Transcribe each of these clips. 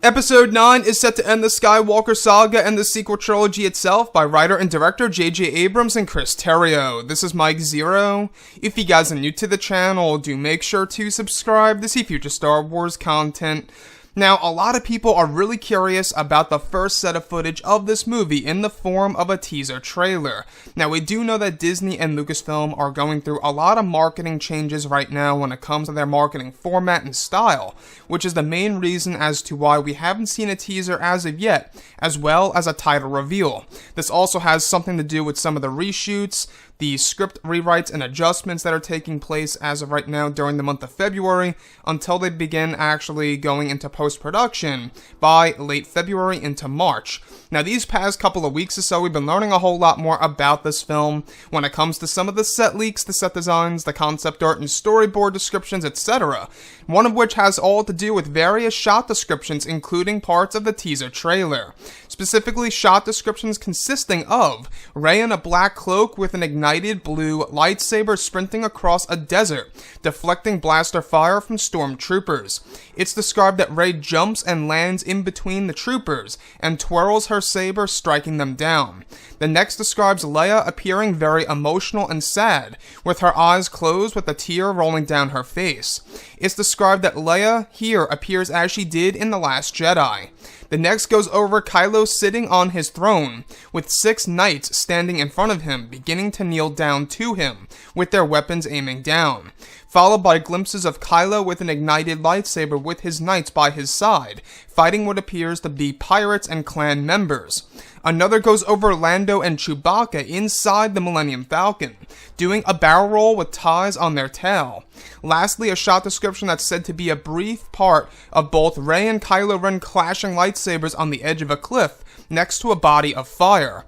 Episode 9 is set to end the Skywalker saga and the sequel trilogy itself by writer and director J.J. Abrams and Chris Terrio. This is Mike Zero. If you guys are new to the channel, do make sure to subscribe to see future Star Wars content. Now, a lot of people are really curious about the first set of footage of this movie in the form of a teaser trailer. Now, we do know that Disney and Lucasfilm are going through a lot of marketing changes right now when it comes to their marketing format and style, which is the main reason as to why we haven't seen a teaser as of yet, as well as a title reveal. This also has something to do with some of the reshoots, the script rewrites and adjustments that are taking place as of right now during the month of February until they begin actually going into post-production by late February into March. Now, these past couple of weeks or so, we've been learning a whole lot more about this film when it comes to some of the set leaks, the set designs, the concept art and storyboard descriptions, etc. One of which has all to do with various shot descriptions, including parts of the teaser trailer. Specifically, shot descriptions consisting of Rey in a black cloak with an ignited blue lightsaber sprinting across a desert, deflecting blaster fire from stormtroopers. It's described that Rey jumps and lands in between the troopers and twirls her saber, striking them down. The next describes Leia appearing very emotional and sad, with her eyes closed with a tear rolling down her face. It's described that Leia here appears as she did in The Last Jedi. The next goes over Kylo sitting on his throne, with 6 knights standing in front of him, beginning to kneel down to him, with their weapons aiming down, followed by glimpses of Kylo with an ignited lightsaber with his knights by his side, fighting what appears to be pirates and clan members. Another goes over Lando and Chewbacca inside the Millennium Falcon, doing a barrel roll with ties on their tail. Lastly, a shot description that's said to be a brief part of both Rey and Kylo Ren clashing lightsabers on the edge of a cliff next to a body of fire.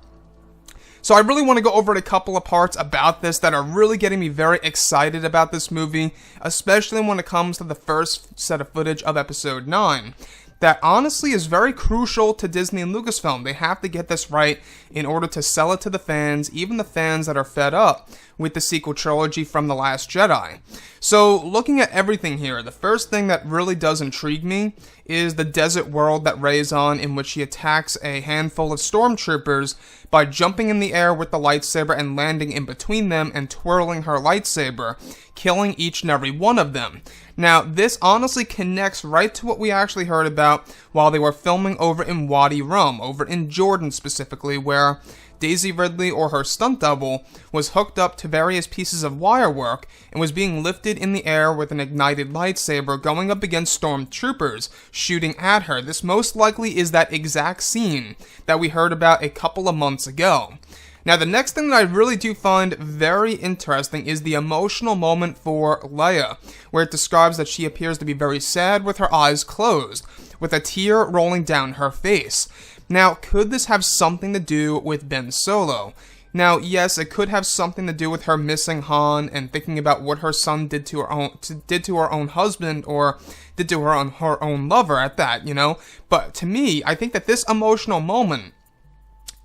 So I really want to go over a couple of parts about this that are really getting me very excited about this movie, especially when it comes to the first set of footage of Episode 9. That honestly is very crucial to Disney and Lucasfilm. They have to get this right in order to sell it to the fans, even the fans that are fed up with the sequel trilogy from The Last Jedi. So, looking at everything here, the first thing that really does intrigue me is the desert world that Rey is on, in which she attacks a handful of stormtroopers by jumping in the air with the lightsaber and landing in between them and twirling her lightsaber, killing each and every one of them. Now, this honestly connects right to what we actually heard about while they were filming over in Wadi Rum, over in Jordan specifically, where Daisy Ridley, or her stunt double, was hooked up to various pieces of wire work and was being lifted in the air with an ignited lightsaber going up against stormtroopers shooting at her. This most likely is that exact scene that we heard about a couple of months ago. Now, the next thing that I really do find very interesting is the emotional moment for Leia, where it describes that she appears to be very sad with her eyes closed, with a tear rolling down her face. Now, could this have something to do with Ben Solo? Now, yes, it could have something to do with her missing Han and thinking about what her son did to her own husband, or did to her own lover at that, you know? But to me, I think that this emotional moment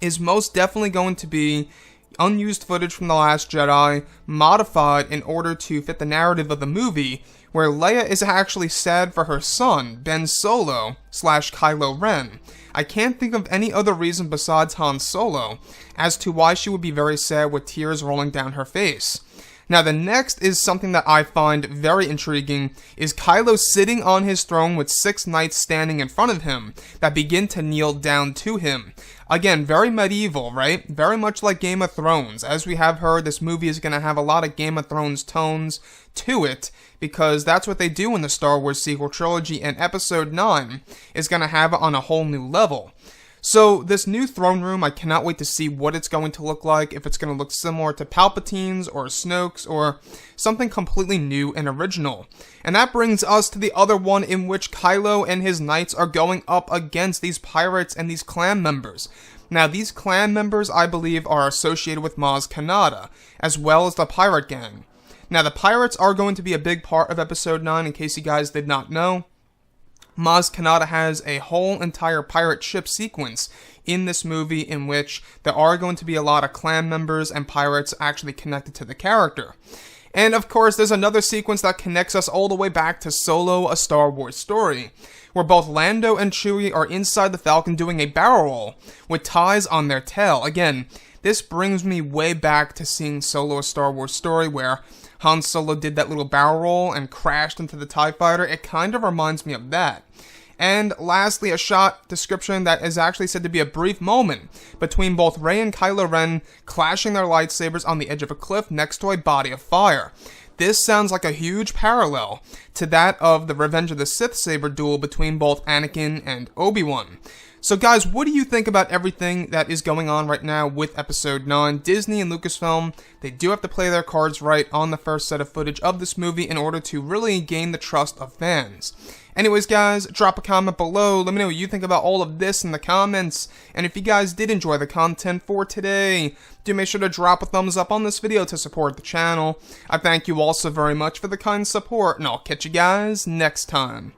is most definitely going to be unused footage from The Last Jedi, modified in order to fit the narrative of the movie, where Leia is actually sad for her son, Ben Solo / Kylo Ren. I can't think of any other reason besides Han Solo as to why she would be very sad with tears rolling down her face. Now, the next is something that I find very intriguing, is Kylo sitting on his throne with 6 knights standing in front of him that begin to kneel down to him. Again, very medieval, right? Very much like Game of Thrones. As we have heard, this movie is going to have a lot of Game of Thrones tones to it, because that's what they do in the Star Wars sequel trilogy, and Episode 9 is going to have it on a whole new level. So, this new throne room, I cannot wait to see what it's going to look like, if it's going to look similar to Palpatine's or Snoke's, or something completely new and original. And that brings us to the other one, in which Kylo and his knights are going up against these pirates and these clan members. Now, these clan members, I believe, are associated with Maz Kanata, as well as the pirate gang. Now, the pirates are going to be a big part of Episode 9, in case you guys did not know. Maz Kanata has a whole entire pirate ship sequence in this movie, in which there are going to be a lot of clan members and pirates actually connected to the character. And of course, there's another sequence that connects us all the way back to Solo: A Star Wars Story, where both Lando and Chewie are inside the Falcon doing a barrel roll with ties on their tail. Again, this brings me way back to seeing Solo: A Star Wars Story, where Han Solo did that little barrel roll and crashed into the TIE fighter. It kind of reminds me of that. And lastly, a shot description that is actually said to be a brief moment between both Rey and Kylo Ren clashing their lightsabers on the edge of a cliff next to a body of fire. This sounds like a huge parallel to that of the Revenge of the Sith saber duel between both Anakin and Obi-Wan. So guys, what do you think about everything that is going on right now with Episode 9? Disney and Lucasfilm, they do have to play their cards right on the first set of footage of this movie in order to really gain the trust of fans. Anyways guys, drop a comment below, let me know what you think about all of this in the comments, and if you guys did enjoy the content for today, do make sure to drop a thumbs up on this video to support the channel. I thank you all so very much for the kind support, and I'll catch you guys next time.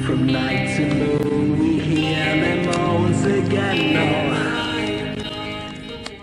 From night to moon, we hear them moans again.